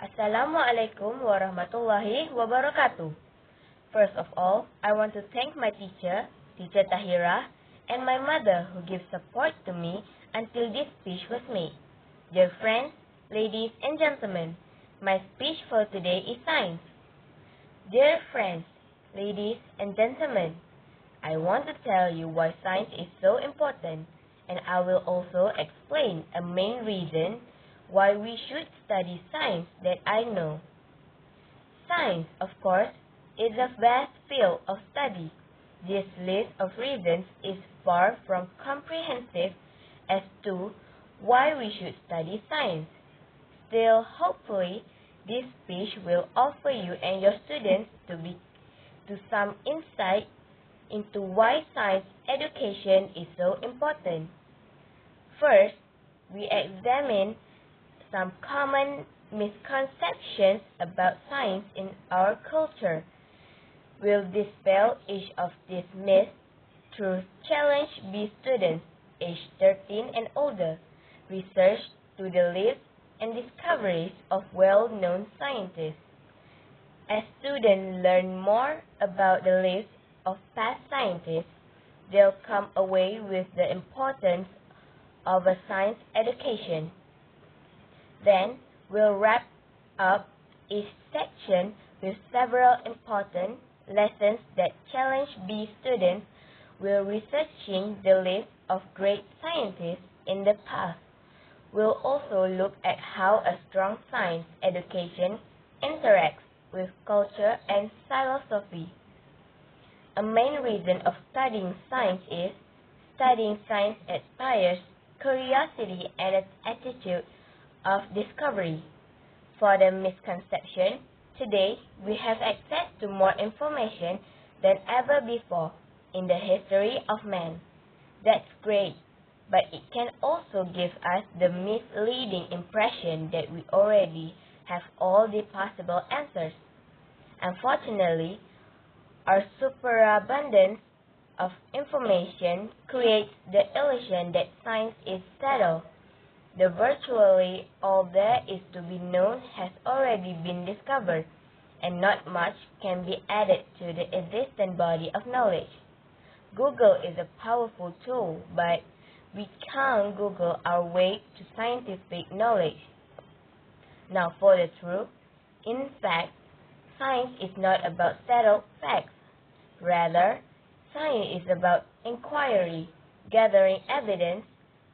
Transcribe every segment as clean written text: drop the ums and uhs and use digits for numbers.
Assalamualaikum warahmatullahi wabarakatuh. First of all, I want to thank my teacher, Teacher Tahira, and my mother who gave support to me until this speech was made. Dear friends, ladies and gentlemen, my speech for today is science. Dear friends, ladies and gentlemen, I want to tell you why science is so important, and I will also explain a main reason why we should study science that I know. Science, of course, is a vast field of study. This list of reasons is far from comprehensive as to why we should study science. Still, hopefully, this speech will offer you and your students to some insight into why science education is so important. First, we examine some common misconceptions about science in our culture. We'll dispel each of these myths through Challenge B students aged 13 and older, research to the lives and discoveries of well-known scientists. As students learn more about the lives of past scientists, they'll come away with the importance of a science education. Then, we'll wrap up each section with several important lessons that Challenge B students will researching the lives of great scientists in the past. We'll also look at how a strong science education interacts with culture and philosophy. A main reason of studying science is studying science inspires curiosity and an attitude of discovery. For the misconception, today we have access to more information than ever before in the history of man. That's great, but it can also give us the misleading impression that we already have all the possible answers. Unfortunately, our superabundance of information creates the illusion that science is settled. The virtually all there is to be known has already been discovered, and not much can be added to the existing body of knowledge. Google is a powerful tool, but we can't Google our way to scientific knowledge. Now for the truth, in fact, science is not about settled facts. Rather, science is about inquiry, gathering evidence,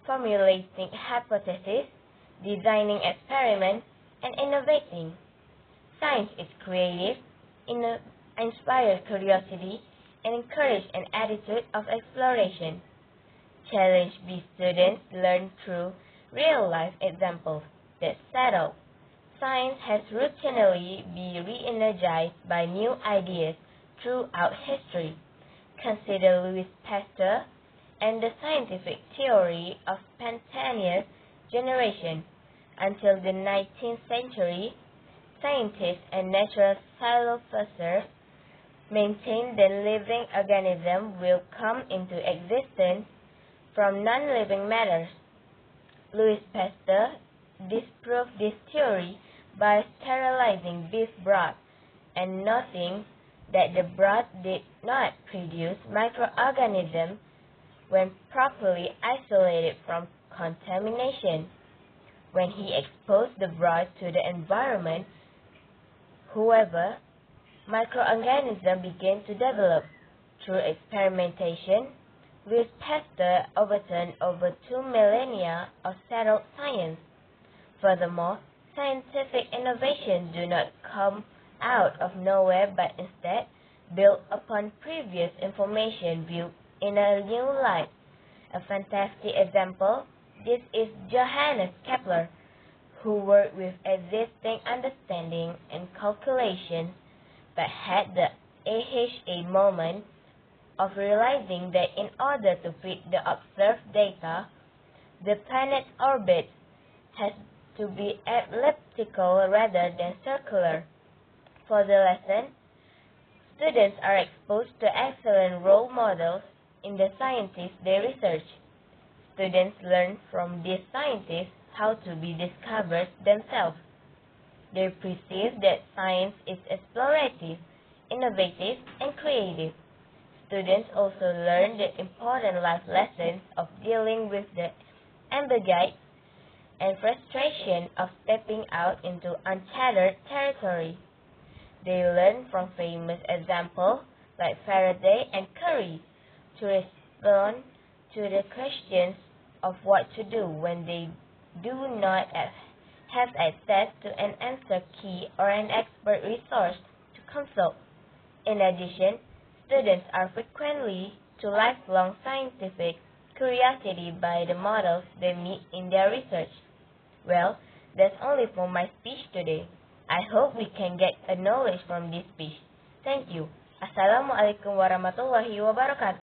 formulating hypotheses, designing experiments, and innovating. Science is creative, inspires curiosity, and encourages an attitude of exploration. Challenge B students learn through real-life examples that settle. Science has routinely been re-energized by new ideas throughout history. Consider Louis Pasteur and the scientific theory of spontaneous generation. Until the 19th century, scientists and natural philosophers maintained that living organisms will come into existence from non-living matters. Louis Pasteur disproved this theory by sterilizing beef broth and noting that the broth did not produce microorganisms when properly isolated from contamination. When he exposed the broth to the environment, however, microorganisms began to develop. Through experimentation, Louis Pasteur overturned over 2 millennia of settled science. Furthermore, scientific innovations do not come out of nowhere but instead build upon previous information viewed in a new light. A fantastic example, this is Johannes Kepler, who worked with existing understanding and calculations but had the aha moment of realizing that in order to fit the observed data, the planet's orbit has to be elliptical rather than circular. For the lesson, students are exposed to excellent role models in the scientists they research. Students learn from these scientists how to be discovered themselves. They perceive that science is explorative, innovative, and creative. Students also learn the important life lessons of dealing with the ambiguity and frustration of stepping out into uncharted territory. They learn from famous examples like Faraday and Curie to respond to the questions of what to do when they do not have access to an answer key or an expert resource to consult. In addition, students are frequently to lifelong scientific curiosity by the models they meet in their research. Well, that's only for my speech today. I hope we can get a knowledge from this speech. Thank you. Assalamualaikum warahmatullahi wabarakatuh.